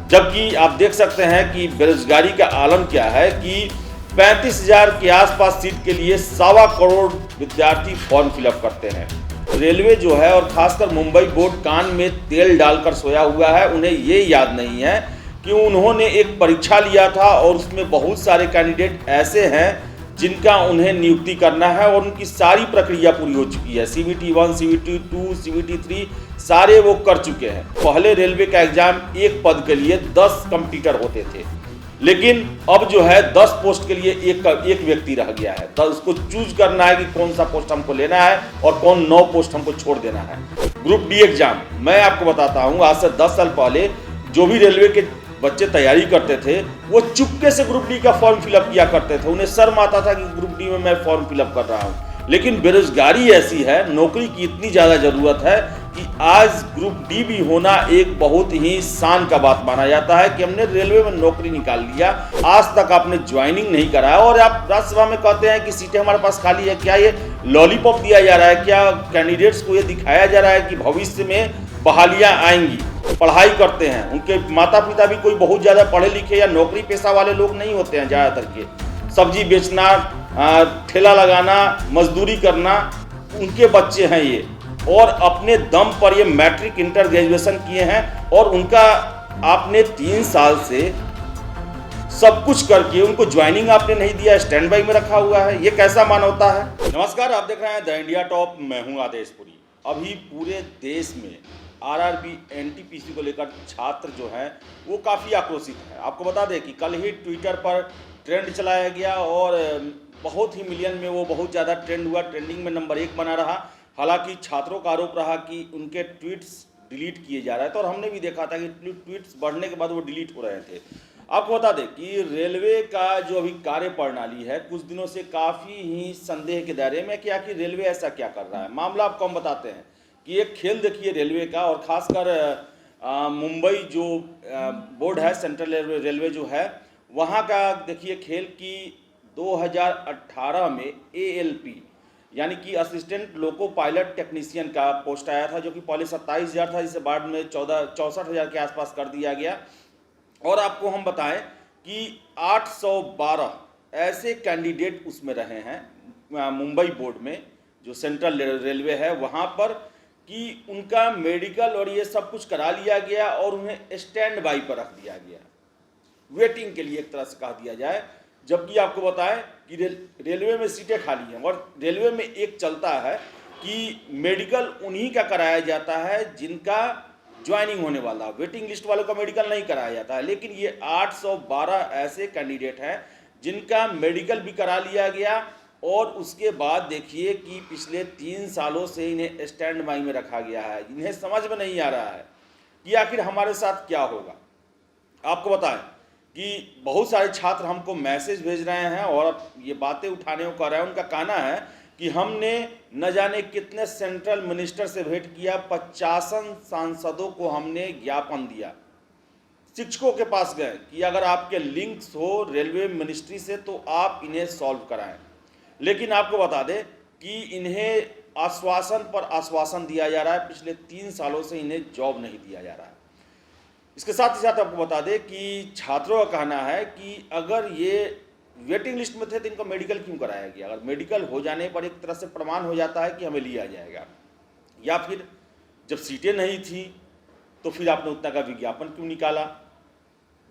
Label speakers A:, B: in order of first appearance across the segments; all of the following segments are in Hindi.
A: जबकि आप देख सकते हैं कि बेरोजगारी का आलम क्या है कि 35,000 के आसपास सीट के लिए 1.25 करोड़ विद्यार्थी फॉर्म फिलअप करते हैं। रेलवे जो है और खासकर मुंबई बोर्ड कान में तेल डालकर सोया हुआ है। उन्हें ये याद नहीं है कि उन्होंने एक परीक्षा लिया था और उसमें बहुत सारे कैंडिडेट ऐसे हैं जिनका उन्हें नियुक्ति करना है और उनकी सारी प्रक्रिया पूरी हो चुकी है। CBT 1, CBT 2, CBT 3 सारे वो कर चुके हैं। पहले रेलवे का एग्जाम एक पद के लिए 10 कंपटीटर होते थे, लेकिन अब जो है 10 पोस्ट के लिए एक व्यक्ति रह गया है। तो उसको चूज करना है कि कौन सा पोस्ट हमको लेना है और कौन 9 पोस्ट हमको छोड़ देना है। ग्रुप डी एग्जाम मैं आपको बताता हूँ, आज से 10 साल पहले जो भी रेलवे के बच्चे तैयारी करते थे वो चुपके से ग्रुप डी का फॉर्म फिलअप किया करते थे। उन्हें शर्म आता था कि ग्रुप डी में मैं फॉर्म फिलअप कर रहा हूँ। लेकिन बेरोजगारी ऐसी है, नौकरी की इतनी ज़्यादा ज़रूरत है कि आज ग्रुप डी भी होना एक बहुत ही शान का बात माना जाता है कि हमने रेलवे में नौकरी निकाल लिया। आज तक आपने ज्वाइनिंग नहीं कराया और आप राज्यसभा में कहते हैं कि सीटें हमारे पास खाली है। क्या ये लॉलीपॉप दिया जा रहा है? क्या कैंडिडेट्स को ये दिखाया जा रहा है कि भविष्य में बहालियाँ आएंगी? पढ़ाई करते हैं, उनके माता पिता भी कोई बहुत ज़्यादा पढ़े लिखे या नौकरी पेशा वाले लोग नहीं होते हैं। ज़्यादातर के सब्जी बेचना, ठेला लगाना, मजदूरी करना उनके बच्चे हैं ये, और अपने दम पर ये मैट्रिक इंटर ग्रेजुएशन किए हैं और उनका आपने 3 साल से सब कुछ करके उनको ज्वाइनिंग आपने नहीं दिया, स्टैंड बाई में रखा हुआ है। ये कैसा मानवता है? नमस्कार, आप देख रहे हैं द इंडिया टॉप। मैं हूं आदेशपुरी। अभी पूरे देश में RRB NTPC को लेकर छात्र जो हैं वो काफ़ी आक्रोशित हैं। आपको बता दें कि कल ही ट्विटर पर ट्रेंड चलाया गया और बहुत ही मिलियन में वो बहुत ज़्यादा ट्रेंड हुआ, ट्रेंडिंग में नंबर 1 बना रहा। हालांकि छात्रों का आरोप रहा कि उनके ट्वीट्स डिलीट किए जा रहे थे और हमने भी देखा था कि ट्वीट्स बढ़ने के बाद वो डिलीट हो रहे थे। आपको बता दें कि रेलवे का जो अभी कार्य प्रणाली है कुछ दिनों से काफ़ी ही संदेह के दायरे में कि आखिर रेलवे ऐसा क्या कर रहा है। मामला आपको हम बताते हैं कि एक खेल देखिए रेलवे का, और ख़ासकर मुंबई जो बोर्ड है, सेंट्रल रेलवे जो है वहाँ का देखिए खेल कि 2018 में ALP यानी कि असिस्टेंट लोको पायलट टेक्नीशियन का पोस्ट आया था, जो कि पहले 27,000 था, जिसे बाद में 64,000 के आसपास कर दिया गया। और आपको हम बताएं कि 812 ऐसे कैंडिडेट उसमें रहे हैं मुंबई बोर्ड में, जो सेंट्रल रेलवे है वहाँ पर, कि उनका मेडिकल और ये सब कुछ करा लिया गया और उन्हें स्टैंड बाई पर रख दिया गया, वेटिंग के लिए एक तरह से कहा दिया जाए। जबकि आपको बताएं कि रेलवे में सीटें खाली हैं और रेलवे में एक चलता है कि मेडिकल उन्हीं का कराया जाता है जिनका ज्वाइनिंग होने वाला, वेटिंग लिस्ट वालों का मेडिकल नहीं कराया जाता है। लेकिन ये 812 ऐसे कैंडिडेट हैं जिनका मेडिकल भी करा लिया गया और उसके बाद देखिए कि पिछले 3 सालों से इन्हें स्टैंड बाई में रखा गया है। इन्हें समझ में नहीं आ रहा है कि आखिर हमारे साथ क्या होगा। आपको बताएं कि बहुत सारे छात्र हमको मैसेज भेज रहे हैं और ये बातें उठाने को कर रहे हैं। उनका कहना है कि हमने न जाने कितने सेंट्रल मिनिस्टर से भेंट किया, 50 सांसदों को हमने ज्ञापन दिया, शिक्षकों के पास गए कि अगर आपके लिंक्स हो रेलवे मिनिस्ट्री से तो आप इन्हें सॉल्व कराएं। लेकिन आपको बता दें कि इन्हें आश्वासन पर आश्वासन दिया जा रहा है। पिछले 3 सालों से इन्हें जॉब नहीं दिया जा रहा है। इसके साथ ही साथ आपको बता दें कि छात्रों का कहना है कि अगर ये वेटिंग लिस्ट में थे तो इनको मेडिकल क्यों कराया गया? अगर मेडिकल हो जाने पर एक तरह से प्रमाण हो जाता है कि हमें लिया जाएगा, या फिर जब सीटें नहीं थी तो फिर आपने उतना का विज्ञापन क्यों निकाला?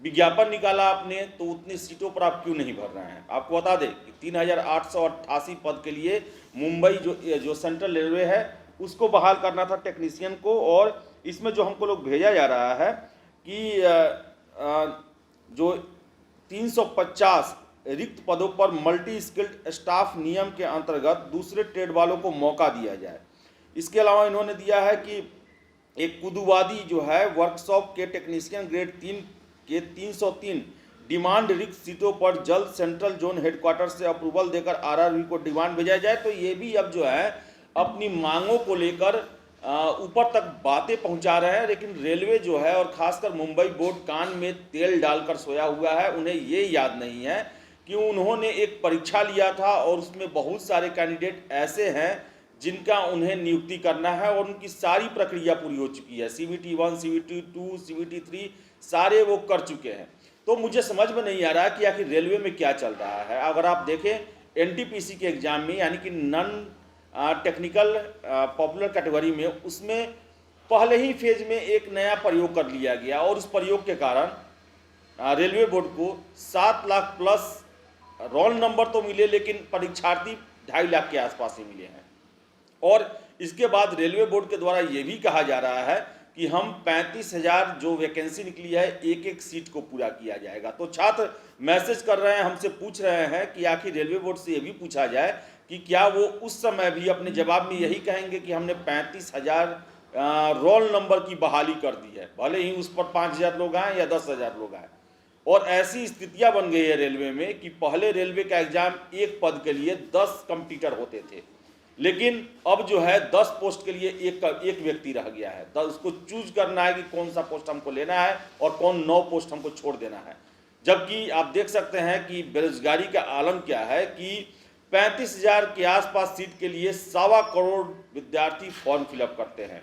A: विज्ञापन निकाला आपने तो उतनी सीटों पर आप क्यों नहीं भर रहे हैं? आपको बता दें कि 3,888 पद के लिए मुंबई जो सेंट्रल रेलवे है उसको बहाल करना था टेक्नीशियन को, और इसमें जो हमको लोग भेजा जा रहा है कि जो 350 रिक्त पदों पर मल्टी स्किल्ड स्टाफ नियम के अंतर्गत दूसरे ट्रेड वालों को मौका दिया जाए। इसके अलावा इन्होंने दिया है कि एक कुदुवादी जो है वर्कशॉप के टेक्नीशियन ग्रेड 3 के 303 डिमांड रिक्त सीटों पर जल्द सेंट्रल जोन हेडक्वार्टर से अप्रूवल देकर RRB को डिमांड भेजा जाए। तो ये भी अब जो है अपनी मांगों को लेकर ऊपर तक बातें पहुंचा रहे हैं। लेकिन रेलवे जो है और खासकर मुंबई बोर्ड कान में तेल डालकर सोया हुआ है। उन्हें ये याद नहीं है कि उन्होंने एक परीक्षा लिया था और उसमें बहुत सारे कैंडिडेट ऐसे हैं जिनका उन्हें नियुक्ति करना है और उनकी सारी प्रक्रिया पूरी हो चुकी है। CBT 1, CBT 2, CBT 3 सारे वो कर चुके हैं। तो मुझे समझ में नहीं आ रहा कि आखिर रेलवे में क्या चल रहा है। अगर आप देखें एनटीपीसी के एग्जाम में, यानी कि नॉन टेक्निकल पॉपुलर कैटेगरी में, उसमें पहले ही फेज में एक नया प्रयोग कर लिया गया और उस प्रयोग के कारण रेलवे बोर्ड को 7 लाख प्लस रोल नंबर तो मिले, लेकिन परीक्षार्थी 2.5 लाख के आसपास ही मिले हैं। और इसके बाद रेलवे बोर्ड के द्वारा ये भी कहा जा रहा है कि हम 35,000 जो वैकेंसी निकली है, एक एक सीट को पूरा किया जाएगा। तो छात्र मैसेज कर रहे हैं, हमसे पूछ रहे हैं कि आखिर रेलवे बोर्ड से ये भी पूछा जाए कि क्या वो उस समय भी अपने जवाब में यही कहेंगे कि हमने 35,000 रोल नंबर की बहाली कर दी है, भले ही उस पर 5,000 लोग आए या 10,000 लोग आए। और ऐसी स्थितियां बन गई है रेलवे में कि पहले रेलवे का एग्जाम एक पद के लिए 10 कंपटीटर होते थे, लेकिन अब जो है 10 पोस्ट के लिए एक व्यक्ति रह गया है। 10 उसको चूज करना है कि कौन सा पोस्ट हमको लेना है और कौन 9 पोस्ट हमको छोड़ देना है। जबकि आप देख सकते हैं कि बेरोजगारी का आलम क्या है कि 35,000 के आसपास सीट के लिए 1.25 करोड़ विद्यार्थी फॉर्म फिलअप करते हैं।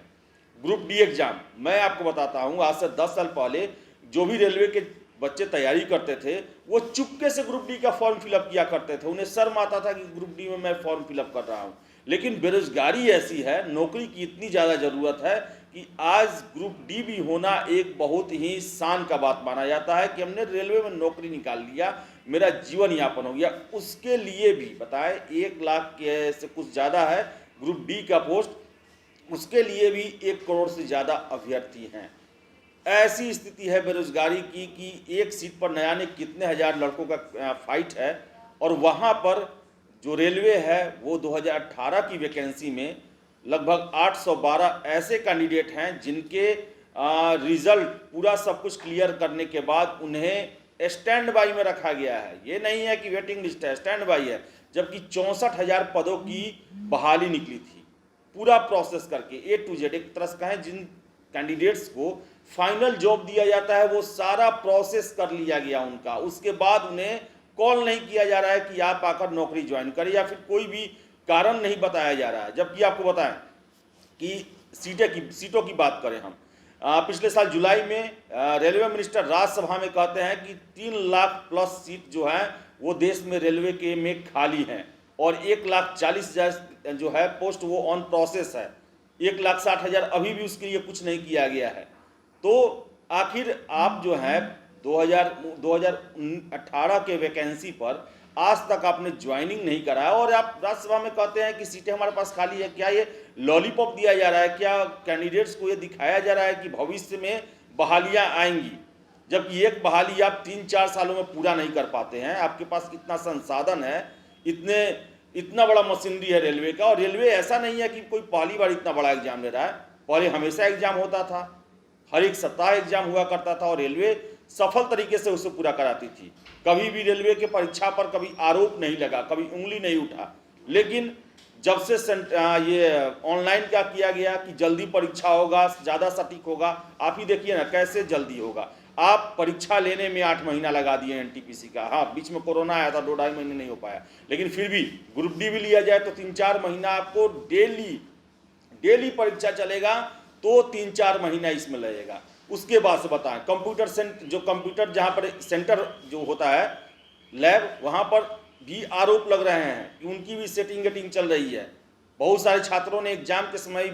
A: ग्रुप डी एग्जाम मैं आपको बताता हूँ, आज से 10 साल पहले जो भी रेलवे के बच्चे तैयारी करते थे वो चुपके से ग्रुप डी का फॉर्म फिलअप किया करते थे। उन्हें शर्म आता था कि ग्रुप डी में मैं फॉर्म फिलअप कर रहा हूँ। लेकिन बेरोजगारी ऐसी है, नौकरी की इतनी ज़्यादा ज़रूरत है कि आज ग्रुप डी भी होना एक बहुत ही शान का बात माना जाता है कि हमने रेलवे में नौकरी निकाल लिया, मेरा जीवन यापन हो गया। उसके लिए भी बताएं 1 लाख के से कुछ ज़्यादा है ग्रुप डी का पोस्ट, उसके लिए भी 1 करोड़ से ज़्यादा अभ्यर्थी हैं। ऐसी स्थिति है बेरोजगारी की कि एक सीट पर न जाने कितने हजार लड़कों का फाइट है। और वहाँ पर जो रेलवे है वो 2018 की वैकेंसी में लगभग 812 ऐसे कैंडिडेट हैं जिनके रिजल्ट पूरा सब कुछ क्लियर करने के बाद उन्हें स्टैंड बाई में रखा गया है। ये नहीं है कि वेटिंग लिस्ट है, स्टैंड बाई है। जबकि 64,000 पदों की बहाली निकली थी, पूरा प्रोसेस करके A to Z। एक तरह से कहें जिन कैंडिडेट्स को फाइनल जॉब दिया जाता है वो सारा प्रोसेस कर लिया गया उनका, उसके बाद उन्हें कॉल नहीं किया जा रहा है कि आप आकर नौकरी ज्वाइन करें, या फिर कोई भी कारण नहीं बताया जा रहा है। जबकि आपको बताएं कि सीटों की बात करें हम, पिछले साल जुलाई में रेलवे मिनिस्टर राज्यसभा में कहते हैं कि 3 लाख प्लस सीट जो है वो देश में रेलवे के में खाली हैं और 1,40,000 जो है पोस्ट वो ऑन प्रोसेस है। 1,60,000 अभी भी उसके लिए कुछ नहीं किया गया है। तो आखिर आप जो है 2018 के वैकेंसी पर आज तक आपने ज्वाइनिंग नहीं कराया और आप राज्यसभा में कहते हैं कि सीटें हमारे पास खाली है। क्या ये लॉलीपॉप दिया जा रहा है? क्या कैंडिडेट्स को ये दिखाया जा रहा है कि भविष्य में बहालियां आएंगी? जबकि एक बहाली आप 3-4 सालों में पूरा नहीं कर पाते हैं। आपके पास कितना संसाधन है, इतना बड़ा मशीनरी है रेलवे का। और रेलवे ऐसा नहीं है कि कोई पहली बार इतना बड़ा एग्जाम ले रहा है, पहले हमेशा एग्जाम होता था, हर एक सप्ताह एग्जाम हुआ करता था और रेलवे सफल तरीके से उसे पूरा कराती थी। कभी भी रेलवे के परीक्षा पर कभी आरोप नहीं लगा, कभी उंगली नहीं उठा। लेकिन जब से ये ऑनलाइन क्या किया गया कि जल्दी परीक्षा होगा, ज़्यादा सटीक होगा, आप ही देखिए ना कैसे जल्दी होगा। आप परीक्षा लेने में 8 महीना लगा दिए एनटीपीसी का। हाँ, बीच में कोरोना आया था, 2-2.5 महीने नहीं हो पाया, लेकिन फिर भी ग्रुप डी भी लिया जाए तो 3-4 महीना आपको डेली परीक्षा चलेगा तो 3-4 महीना इसमें लगेगा। उसके बाद से बताएं कंप्यूटर जहाँ पर सेंटर जो होता है लैब, वहाँ पर भी आरोप लग रहे हैं कि उनकी भी सेटिंग चल रही है। बहुत सारे छात्रों ने एग्जाम के समय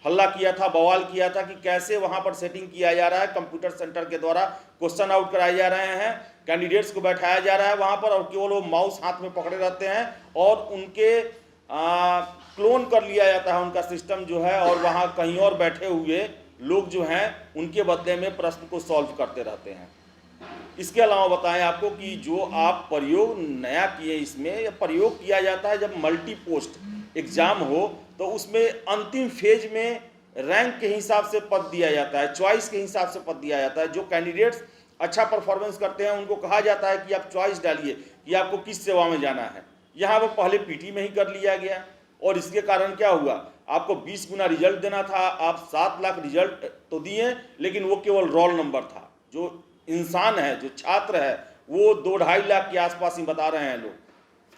A: हल्ला किया था, बवाल किया था कि कैसे वहाँ पर सेटिंग किया जा रहा है। कंप्यूटर सेंटर के द्वारा क्वेश्चन आउट कराए जा रहे हैं, कैंडिडेट्स को बैठाया जा रहा है वहाँ पर और केवल वो माउस हाथ में पकड़े रहते हैं और उनके क्लोन कर लिया जाता है उनका सिस्टम जो है, और वहाँ कहीं और बैठे हुए लोग जो हैं उनके बदले में प्रश्न को सॉल्व करते रहते हैं। इसके अलावा बताएं आपको कि जो आप प्रयोग नया किए, इसमें प्रयोग किया जाता है जब मल्टी पोस्ट एग्जाम हो तो उसमें अंतिम फेज में रैंक के हिसाब से पद दिया जाता है, चॉइस के हिसाब से पद दिया जाता है। जो कैंडिडेट्स अच्छा परफॉर्मेंस करते हैं उनको कहा जाता है कि आप चॉइस डालिए कि आपको किस सेवा में जाना है। यहाँ वो पहले पीटी में ही कर लिया गया और इसके कारण क्या हुआ, आपको 20 गुना रिजल्ट देना था, आप 7 लाख रिजल्ट तो दिए लेकिन वो केवल रोल नंबर था। जो इंसान है, जो छात्र है, वो 2-2.5 लाख के आसपास ही बता रहे हैं लोग।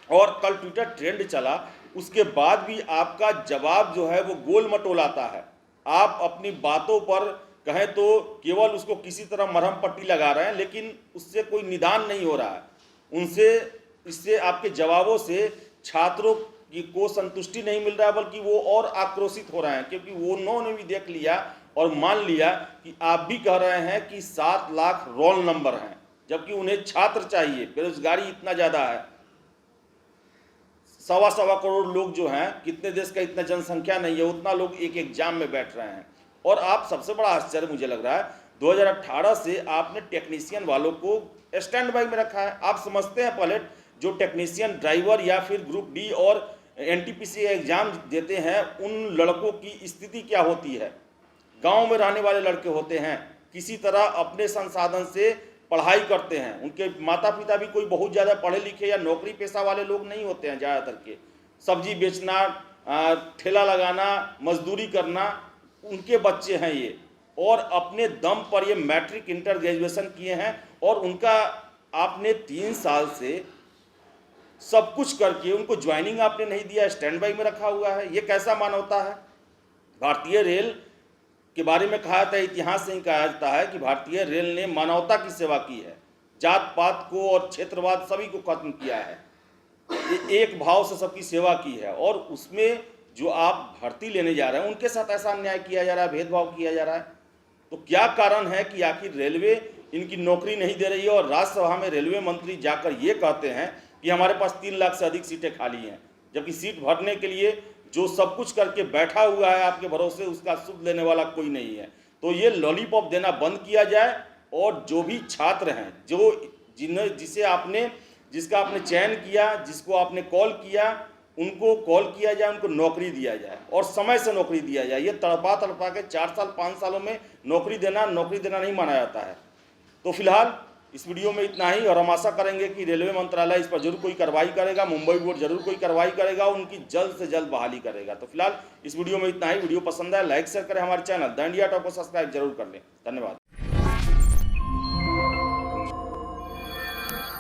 A: और कल ट्विटर ट्रेंड चला, उसके बाद भी आपका जवाब जो है वो गोल मटोल आता है। आप अपनी बातों पर कहें तो केवल उसको किसी तरह मरहम पट्टी लगा रहे हैं, लेकिन उससे कोई निदान नहीं हो रहा है। उनसे इससे आपके जवाबों से छात्रों को संतुष्टि नहीं मिल रहा है, बल्कि वो और आक्रोशित हो रहे हैं, क्योंकि वो उन्होंने भी देख लिया और मान लिया कि आप भी कह रहे हैं कि 7 लाख रोल नंबर हैं, जबकि उन्हें छात्र चाहिए। बेरोजगारी इतना ज़्यादा है, सवा करोड़ लोग जो हैं, कितने देश का इतना जनसंख्या नहीं है, उतना लोग एक एग्जाम में बैठ रहे हैं। और आप सबसे बड़ा आश्चर्य मुझे लग रहा है, 2018 से आपने टेक्नीशियन वालों को स्टैंड बाई में रखा है। आप समझते हैं पहले जो टेक्नीशियन ड्राइवर या फिर ग्रुप डी और एनटीपीसी एग्जाम देते हैं, उन लड़कों की स्थिति क्या होती है। गांव में रहने वाले लड़के होते हैं, किसी तरह अपने संसाधन से पढ़ाई करते हैं, उनके माता पिता भी कोई बहुत ज़्यादा पढ़े लिखे या नौकरी पेशा वाले लोग नहीं होते हैं। ज़्यादातर के सब्जी बेचना, ठेला लगाना, मजदूरी करना, उनके बच्चे हैं ये, और अपने दम पर ये मैट्रिक इंटर ग्रेजुएशन किए हैं। और उनका आपने 3 साल से सब कुछ करके उनको ज्वाइनिंग आपने नहीं दिया, स्टैंड बाई में रखा हुआ है। ये कैसा मानवता है। भारतीय रेल के बारे में कहा जाता है, इतिहास से ही कहा जाता है कि भारतीय रेल ने मानवता की सेवा की है, जात पात को और क्षेत्रवाद सभी को खत्म किया है, एक भाव से सबकी सेवा की है। और उसमें जो आप भर्ती लेने जा रहे हैं, उनके साथ ऐसा अन्याय किया जा रहा है, भेदभाव किया जा रहा है। तो क्या कारण है कि आखिर रेलवे इनकी नौकरी नहीं दे रही है। और राज्यसभा में रेलवे मंत्री जाकर ये कहते हैं कि हमारे पास 3 लाख से अधिक सीटें खाली हैं, जबकि सीट भरने के लिए जो सब कुछ करके बैठा हुआ है आपके भरोसे, उसका सुध लेने वाला कोई नहीं है। तो ये लॉलीपॉप देना बंद किया जाए, और जो भी छात्र हैं, जो जिसका आपने चयन किया, जिसको आपने कॉल किया, उनको कॉल किया जाए, उनको नौकरी दिया जाए, और समय से नौकरी दिया जाए। ये तड़पा के 4 साल 5 सालों में नौकरी देना नहीं माना जाता है। तो फिलहाल इस वीडियो में इतना ही, और हम आशा करेंगे कि रेलवे मंत्रालय इस पर जरूर कोई कार्रवाई करेगा, मुंबई बोर्ड जरूर कोई कार्रवाई करेगा, उनकी जल्द से जल्द बहाली करेगा। तो फिलहाल इस वीडियो में इतना ही। वीडियो पसंद आए लाइक शेयर करें, हमारे चैनल द इंडिया टॉप को सब्सक्राइब जरूर कर लें। धन्यवाद।